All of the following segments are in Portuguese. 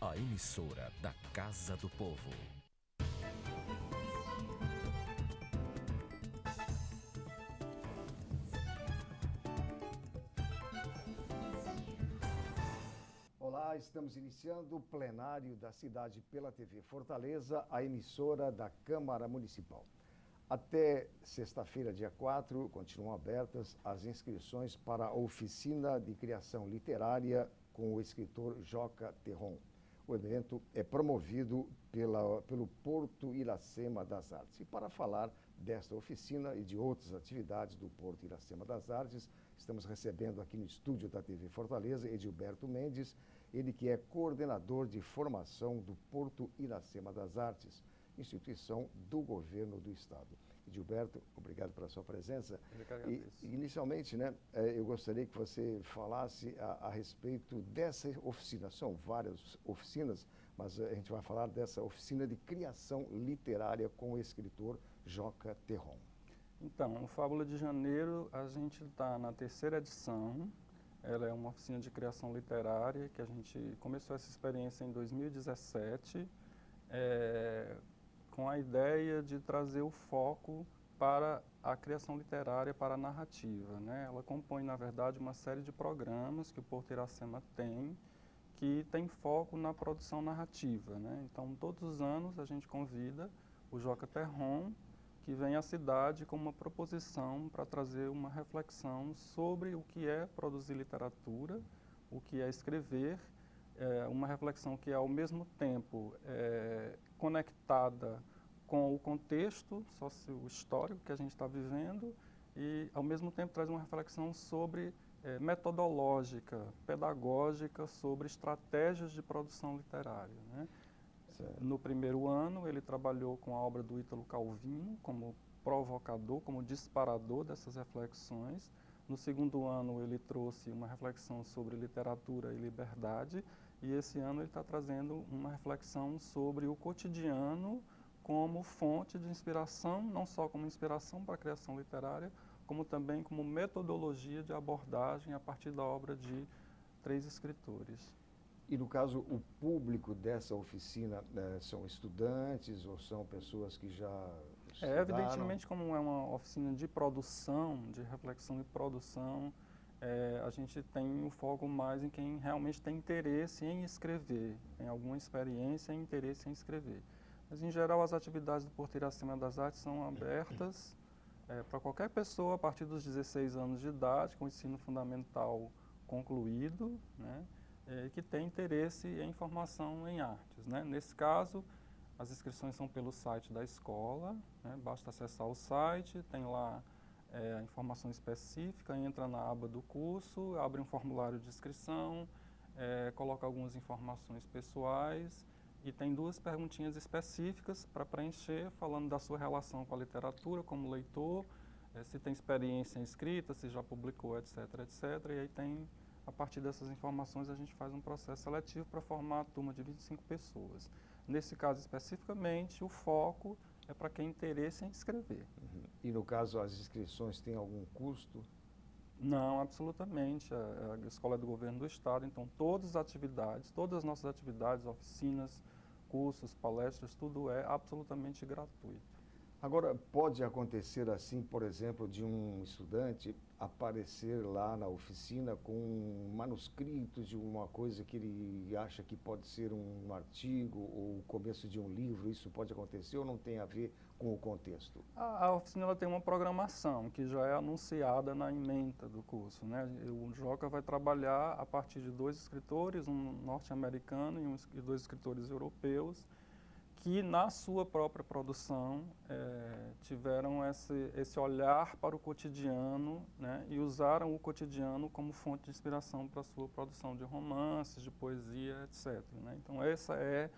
a emissora da Casa do Povo. Olá, estamos iniciando o plenário da cidade pela TV Fortaleza, a emissora da Câmara Municipal. Até sexta-feira, dia 4, continuam abertas as inscrições para a oficina de criação literária com o escritor Joca Terron. O evento é promovido pelo Porto Iracema das Artes. E para falar desta oficina e de outras atividades do Porto Iracema das Artes, estamos recebendo aqui no estúdio da TV Fortaleza Edilberto Mendes, ele que é coordenador de formação do Porto Iracema das Artes, instituição do governo do estado. Edilberto, obrigado pela sua presença. Inicialmente, eu gostaria que você falasse a respeito dessa oficina. São várias oficinas, mas a gente vai falar dessa oficina de criação literária com o escritor Joca Terron. Então, o Fábula de Janeiro, a gente está na 3ª edição. Ela é uma oficina de criação literária que a gente começou essa experiência em 2017, com a ideia de trazer o foco para a criação literária, para a narrativa, né? Ela compõe, na verdade, uma série de programas que o Porto Iracema tem, que tem foco na produção narrativa, né? Então, todos os anos a gente convida o Joca Terron, que vem à cidade com uma proposição para trazer uma reflexão sobre o que é produzir literatura, o que é escrever, uma reflexão que é ao mesmo tempo conectada com o contexto socio-histórico que a gente está vivendo e ao mesmo tempo traz uma reflexão sobre metodológica, pedagógica, sobre estratégias de produção literária, né? No primeiro ano ele trabalhou com a obra do Ítalo Calvino como provocador, como disparador dessas reflexões. No segundo ano ele trouxe uma reflexão sobre literatura e liberdade e esse ano ele está trazendo uma reflexão sobre o cotidiano como fonte de inspiração, não só como inspiração para a criação literária, como também como metodologia de abordagem a partir da obra de 3 escritores. E no caso, o público dessa oficina são estudantes ou são pessoas que já estudaram? Evidentemente, como é uma oficina de produção, de reflexão e produção, a gente tem o foco mais em quem realmente tem interesse em escrever, tem alguma experiência e interesse em escrever. Mas, em geral, as atividades do Porto Iracema das Artes são abertas para qualquer pessoa a partir dos 16 anos de idade, com ensino fundamental concluído, né? Que tem interesse em formação em artes, né? Nesse caso, as inscrições são pelo site da escola, né? Basta acessar o site, tem lá a informação específica, entra na aba do curso, abre um formulário de inscrição, coloca algumas informações pessoais e tem 2 perguntinhas específicas para preencher, falando da sua relação com a literatura como leitor, se tem experiência em escrita, se já publicou, etc, etc. E aí tem... A partir dessas informações, a gente faz um processo seletivo para formar a turma de 25 pessoas. Nesse caso, especificamente, o foco é para quem tem interesse em escrever. Uhum. E, no caso, as inscrições têm algum custo? Não, absolutamente. A escola é do governo do estado, então todas as nossas atividades, oficinas, cursos, palestras, tudo é absolutamente gratuito. Agora, pode acontecer assim, por exemplo, de um estudante aparecer lá na oficina com manuscritos de uma coisa que ele acha que pode ser um artigo ou o começo de um livro, isso pode acontecer ou não tem a ver com o contexto? A oficina ela tem uma programação que já é anunciada na ementa do curso, né? O Joca vai trabalhar a partir de 2 escritores, um norte-americano e 2 escritores europeus, que na sua própria produção tiveram esse olhar para o cotidiano, né, e usaram o cotidiano como fonte de inspiração para a sua produção de romances, de poesia, etc, né? Então essa é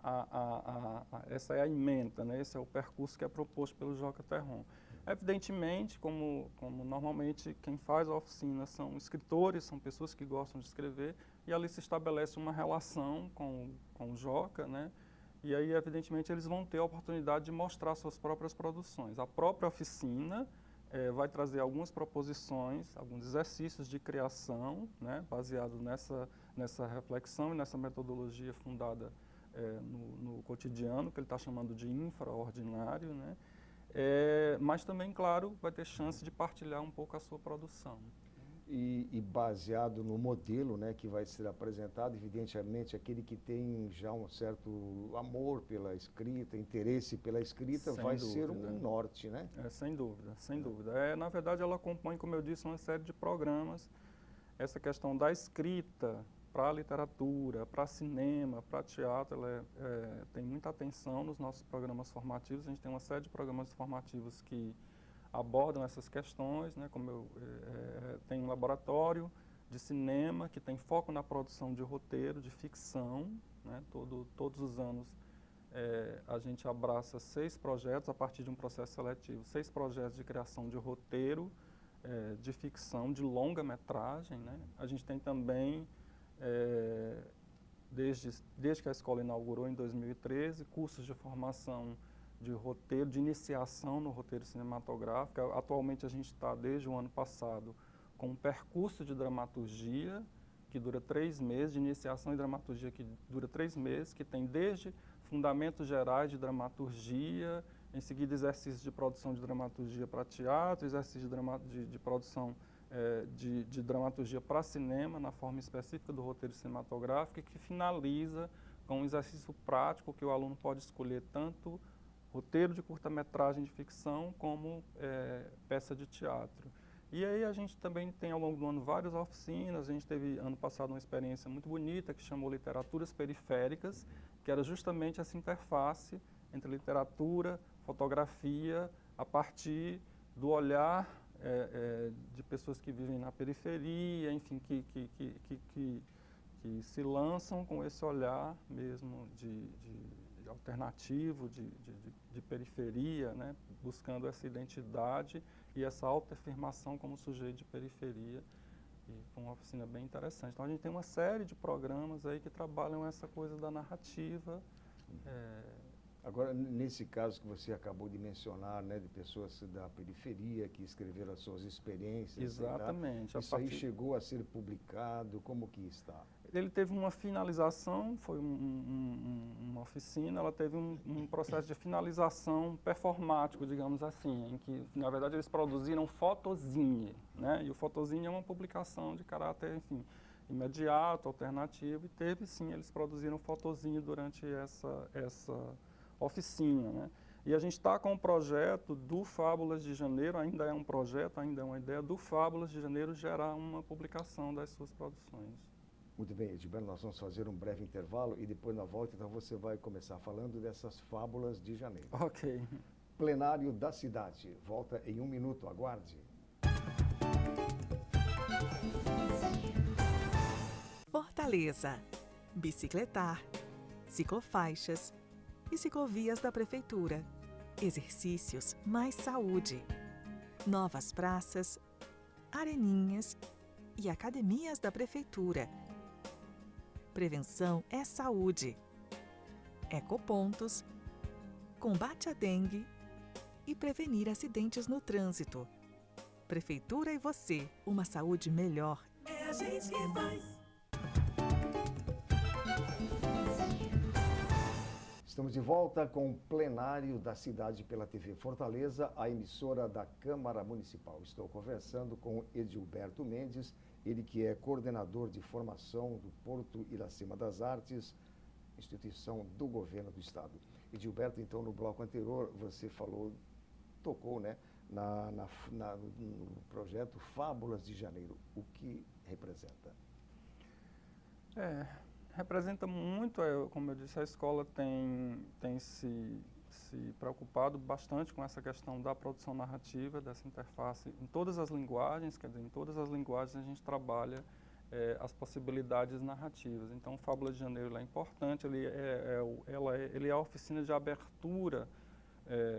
a ementa, né? Esse é o percurso que é proposto pelo Joca Terron. Evidentemente, como normalmente quem faz a oficina são escritores, são pessoas que gostam de escrever, e ali se estabelece uma relação com o Joca, né? E aí, evidentemente, eles vão ter a oportunidade de mostrar suas próprias produções. A própria oficina vai trazer algumas proposições, alguns exercícios de criação, né, baseado nessa reflexão e nessa metodologia fundada no cotidiano, que ele está chamando de infraordinário, né? Mas também, claro, vai ter chance de partilhar um pouco a sua produção. E baseado no modelo, né, que vai ser apresentado, evidentemente, aquele que tem já um certo amor pela escrita, interesse pela escrita, Sem vai dúvida. ser um norte, né? Sem dúvida, sem dúvida. Na verdade, ela compõe, como eu disse, uma série de programas. Essa questão da escrita para a literatura, para cinema, para teatro, ela tem muita atenção nos nossos programas formativos. A gente tem uma série de programas formativos que abordam essas questões, né? Como eu tenho um laboratório de cinema que tem foco na produção de roteiro, de ficção, né? Todos os anos a gente abraça 6 projetos a partir de um processo seletivo, 6 projetos de criação de roteiro, de ficção, de longa-metragem, né? A gente tem também, desde que a escola inaugurou em 2013, cursos de formação de roteiro, de iniciação no roteiro cinematográfico. Atualmente a gente está, desde o ano passado, com um percurso de dramaturgia que dura 3 meses, de iniciação em dramaturgia que dura 3 meses, que tem desde fundamentos gerais de dramaturgia, em seguida exercícios de produção de dramaturgia para teatro, exercício de produção de dramaturgia para cinema, na forma específica do roteiro cinematográfico, e que finaliza com um exercício prático que o aluno pode escolher tanto roteiro de curta-metragem de ficção como peça de teatro. E aí a gente também tem ao longo do ano várias oficinas. A gente teve ano passado uma experiência muito bonita que chamou Literaturas Periféricas, que era justamente essa interface entre literatura, fotografia, a partir do olhar de pessoas que vivem na periferia, enfim, que se lançam com esse olhar mesmo de alternativo, de periferia, né? Buscando essa identidade e essa autoafirmação como sujeito de periferia. E foi uma oficina bem interessante. Então a gente tem uma série de programas aí que trabalham essa coisa da narrativa. Agora, nesse caso que você acabou de mencionar, né, de pessoas da periferia que escreveram as suas experiências. Exatamente. Né? Isso aí chegou a ser publicado, como que está? Ele teve uma finalização, foi uma oficina, ela teve um processo de finalização performático, digamos assim, em que, na verdade, eles produziram fotozine, né? E o fotozine é uma publicação de caráter, enfim, imediato, alternativo, e teve, sim, eles produziram fotozine durante essa oficina, né? E a gente está com o projeto do Fábulas de Janeiro, ainda é um projeto, ainda é uma ideia, do Fábulas de Janeiro gerar uma publicação das suas produções. Muito bem, Edilberto, nós vamos fazer um breve intervalo e depois na volta, então, você vai começar falando dessas Fábulas de Janeiro. Ok. Plenário da Cidade. Volta em 1 minuto, aguarde. Fortaleza. Bicicletar, ciclofaixas e ciclovias da Prefeitura. Exercícios mais saúde. Novas praças, areninhas e academias da Prefeitura. Prevenção é saúde. Ecopontos, combate à dengue e prevenir acidentes no trânsito. Prefeitura e você, uma saúde melhor. É a gente que faz. Estamos de volta com o plenário da cidade pela TV Fortaleza, a emissora da Câmara Municipal. Estou conversando com Edilberto Mendes, ele que é coordenador de formação do Porto Iracema das Artes, instituição do governo do estado. Edilberto, então, no bloco anterior, você tocou, né, no projeto Fábulas de Janeiro. O que representa? Representa muito, como eu disse, a escola tem se preocupado bastante com essa questão da produção narrativa, dessa interface em todas as linguagens, quer dizer, em todas as linguagens a gente trabalha as possibilidades narrativas. Então, o Fábula de Janeiro é importante, ele é a oficina de abertura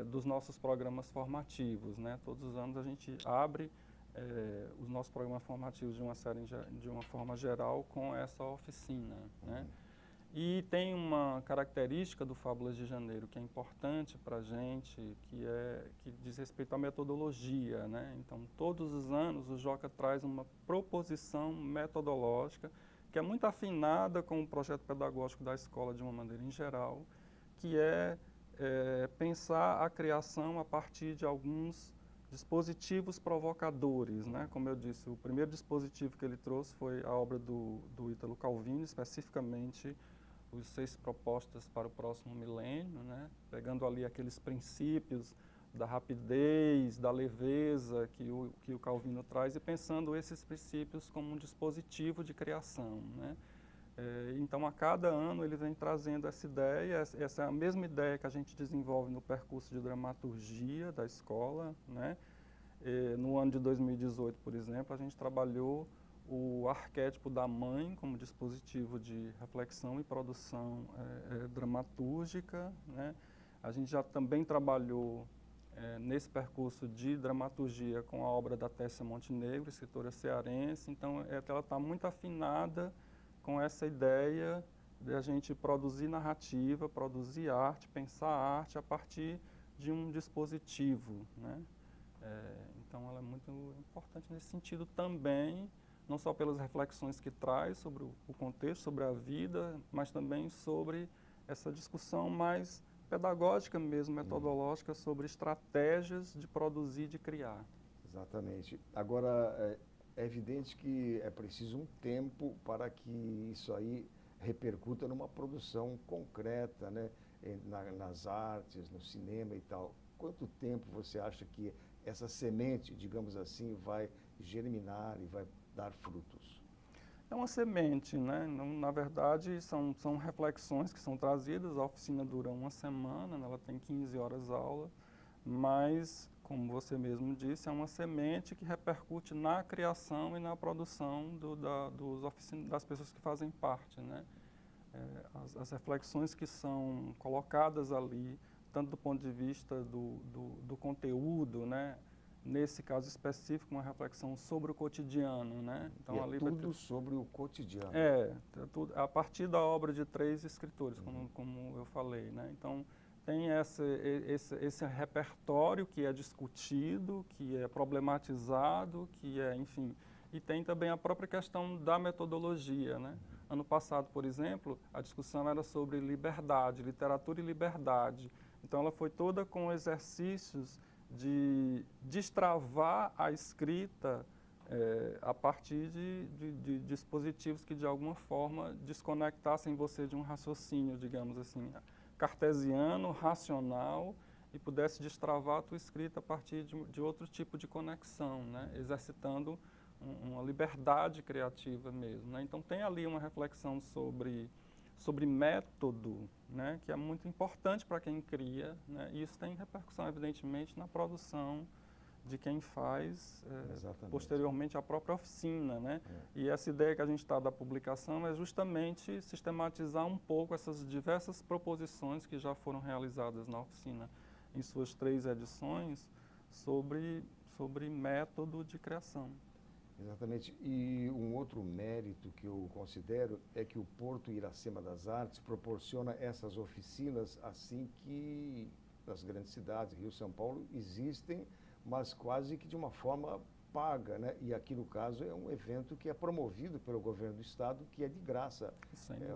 dos nossos programas formativos, né? Todos os anos a gente abre os nossos programas formativos de uma forma geral com essa oficina, né? E tem uma característica do Fábulas de Janeiro que é importante para a gente, que diz respeito à metodologia, né? Então, todos os anos o Joca traz uma proposição metodológica que é muito afinada com o projeto pedagógico da escola de uma maneira em geral, que é pensar a criação a partir de alguns dispositivos provocadores, né? Como eu disse, o primeiro dispositivo que ele trouxe foi a obra do Ítalo Calvino, especificamente os 6 propostas para o próximo milênio, né? Pegando ali aqueles princípios da rapidez, da leveza que o Calvino traz e pensando esses princípios como um dispositivo de criação, né? Então, a cada ano ele vem trazendo essa ideia, essa é a mesma ideia que a gente desenvolve no percurso de dramaturgia da escola, né? No ano de 2018, por exemplo, a gente trabalhou o arquétipo da mãe como dispositivo de reflexão e produção dramatúrgica, né? A gente já também trabalhou nesse percurso de dramaturgia com a obra da Tessia Montenegro, escritora cearense, então ela está muito afinada com essa ideia de a gente produzir narrativa, produzir arte, pensar a arte a partir de um dispositivo, né? Então ela é muito importante nesse sentido também, não só pelas reflexões que traz sobre o contexto, sobre a vida, mas também sobre essa discussão mais pedagógica mesmo, metodológica, sobre estratégias de produzir, de criar. Exatamente. Agora, é evidente que é preciso um tempo para que isso aí repercuta numa produção concreta, né? Nas artes, no cinema e tal. Quanto tempo você acha que essa semente, digamos assim, vai germinar e vai dar frutos? É uma semente, né? Na verdade, são reflexões que são trazidas, a oficina dura uma semana, né? Ela tem 15 horas aula, mas, como você mesmo disse, é uma semente que repercute na criação e na produção das pessoas que fazem parte, né? As reflexões que são colocadas ali, tanto do ponto de vista do conteúdo, né? Nesse caso específico, uma reflexão sobre o cotidiano, né? Então, e ali tudo sobre o cotidiano. A partir da obra de 3 escritores, como eu falei, né? Então, tem esse repertório que é discutido, que é problematizado, enfim, e tem também a própria questão da metodologia, né? Ano passado, por exemplo, a discussão era sobre liberdade, literatura e liberdade. Então, ela foi toda com exercícios de destravar a escrita a partir de dispositivos que, de alguma forma, desconectassem você de um raciocínio, digamos assim, cartesiano, racional, e pudesse destravar a tua escrita a partir de outro tipo de conexão, né? Exercitando uma liberdade criativa mesmo, né? Então, tem ali uma reflexão sobre método, né, que é muito importante para quem cria, né, e isso tem repercussão, evidentemente, na produção de quem faz, posteriormente, a própria oficina, né? E essa ideia que a gente está da publicação é justamente sistematizar um pouco essas diversas proposições que já foram realizadas na oficina, em suas 3 edições, sobre método de criação. Exatamente. E um outro mérito que eu considero é que o Porto Iracema das Artes proporciona essas oficinas assim que nas grandes cidades, Rio e São Paulo, existem, mas quase que de uma forma paga, né? E aqui no caso é um evento que é promovido pelo governo do estado, que é de graça.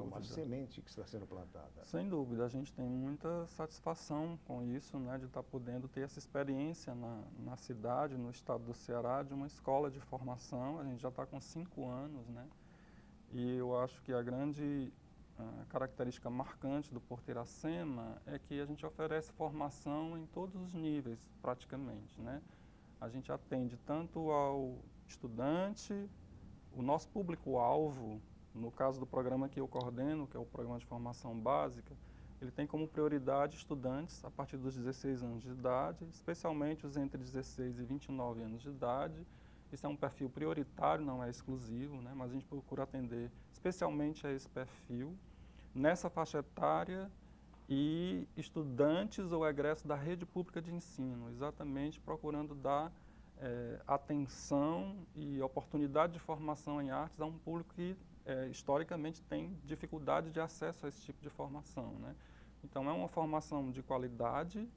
Uma semente que está sendo plantada. Sem dúvida, a gente tem muita satisfação com isso, né, de estar podendo ter essa experiência na cidade, no estado do Ceará, de uma escola de formação. A gente já está com 5 anos, né? E eu acho que a grande característica marcante do Porto Iracema é que a gente oferece formação em todos os níveis, praticamente, né? A gente atende tanto ao estudante, o nosso público-alvo, no caso do programa que eu coordeno, que é o programa de formação básica, ele tem como prioridade estudantes a partir dos 16 anos de idade, especialmente os entre 16 e 29 anos de idade. Isso é um perfil prioritário, não é exclusivo, né? Mas a gente procura atender especialmente a esse perfil, nessa faixa etária, e estudantes ou egressos da rede pública de ensino, exatamente procurando dar atenção e oportunidade de formação em artes a um público que historicamente tem dificuldade de acesso a esse tipo de formação, né? Então, é uma formação de qualidade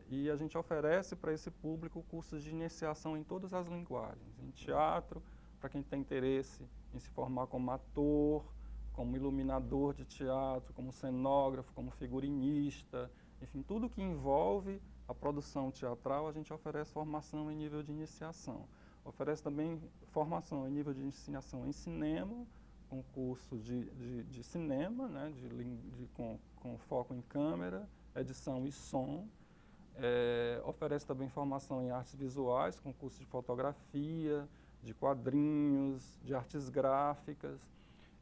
e a gente oferece para esse público cursos de iniciação em todas as linguagens, em teatro, para quem tem interesse em se formar como ator, como iluminador de teatro, como cenógrafo, como figurinista, enfim, tudo que envolve a produção teatral, a gente oferece formação em nível de iniciação. Oferece também formação em nível de iniciação em cinema, com curso de cinema, né, com foco em câmera, edição e som. Oferece também formação em artes visuais, com curso de fotografia, de quadrinhos, de artes gráficas.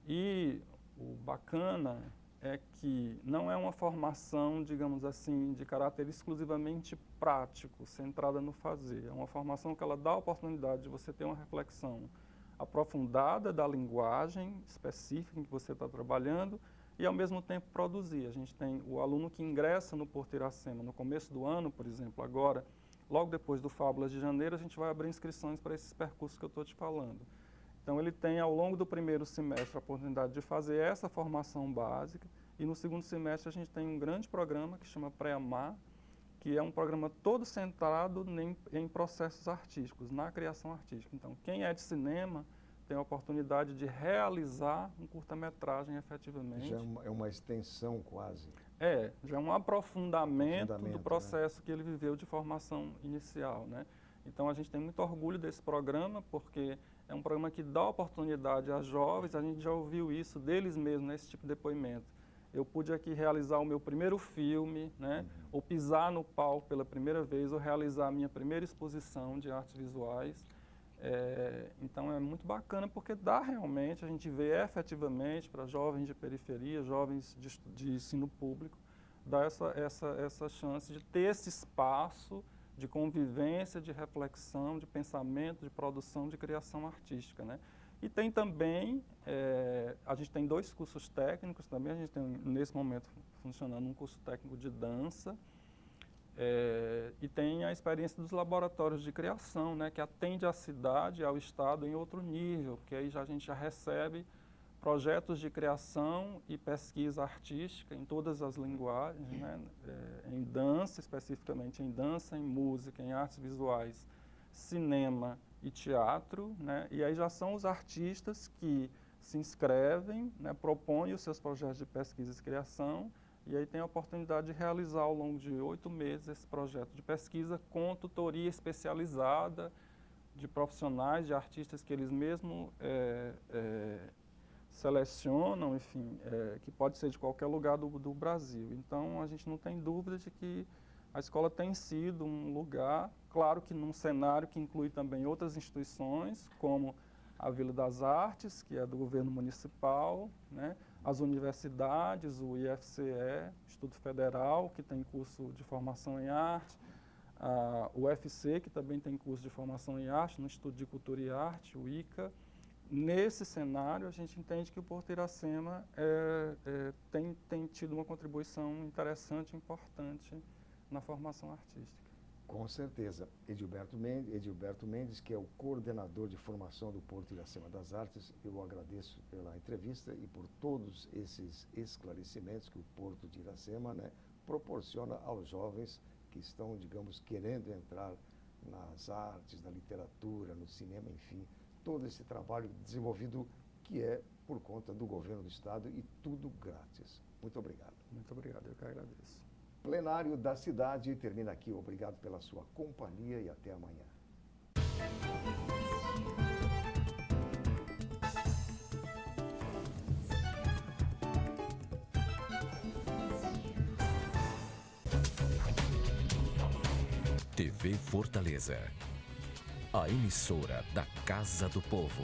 E o bacana é que não é uma formação, digamos assim, de caráter exclusivamente prático, centrada no fazer. É uma formação que ela dá a oportunidade de você ter uma reflexão aprofundada da linguagem específica em que você está trabalhando e, ao mesmo tempo, produzir. A gente tem o aluno que ingressa no Porto Iracema no começo do ano, por exemplo, agora, logo depois do Fábulas de Janeiro, a gente vai abrir inscrições para esses percursos que eu estou te falando. Então, ele tem, ao longo do primeiro semestre, a oportunidade de fazer essa formação básica, e no segundo semestre a gente tem um grande programa que chama Pré-Amar, que é um programa todo centrado em processos artísticos, na criação artística. Então, quem é de cinema tem a oportunidade de realizar um curta-metragem efetivamente. Já é uma extensão quase. Já é um aprofundamento do né? processo que ele viveu de formação inicial, né? Então, a gente tem muito orgulho desse programa, porque é um programa que dá oportunidade a jovens, a gente já ouviu isso deles mesmos, nesse tipo de depoimento. Eu pude aqui realizar o meu primeiro filme, né? Ou pisar no palco pela primeira vez, ou realizar a minha primeira exposição de artes visuais. Então é muito bacana, porque dá realmente, a gente vê efetivamente para jovens de periferia, jovens de ensino público, dá essa chance de ter esse espaço de convivência, de reflexão, de pensamento, de produção, de criação artística, né? E tem também, a gente tem 2 cursos técnicos também, a gente tem nesse momento funcionando um curso técnico de dança, e tem a experiência dos laboratórios de criação, né, que atende a cidade, ao estado em outro nível, porque aí a gente já recebe projetos de criação e pesquisa artística em todas as linguagens, né, em dança, especificamente em dança, em música, em artes visuais, cinema e teatro, né, e aí já são os artistas que se inscrevem, né, propõem os seus projetos de pesquisa e criação, e aí tem a oportunidade de realizar ao longo de 8 meses esse projeto de pesquisa com tutoria especializada de profissionais, de artistas que eles mesmos selecionam, enfim, que pode ser de qualquer lugar do Brasil. Então, a gente não tem dúvida de que a escola tem sido um lugar, claro que num cenário que inclui também outras instituições, como a Vila das Artes, que é do governo municipal, né? As universidades, o IFCE, Instituto Federal, que tem curso de formação em arte, o UFC, que também tem curso de formação em arte, no Instituto de Cultura e Arte, o ICA. Nesse cenário, a gente entende que o Porto Iracema tem tido uma contribuição interessante, importante na formação artística. Com certeza. Edilberto Mendes, que é o coordenador de formação do Porto Iracema das Artes, eu agradeço pela entrevista e por todos esses esclarecimentos que o Porto de Iracema, né, proporciona aos jovens que estão, digamos, querendo entrar nas artes, na literatura, no cinema, enfim, todo esse trabalho desenvolvido que é por conta do governo do estado e tudo grátis. Muito obrigado. Muito obrigado, eu que agradeço. Plenário da Cidade termina aqui. Obrigado pela sua companhia e até amanhã. TV Fortaleza, a emissora da Casa do Povo.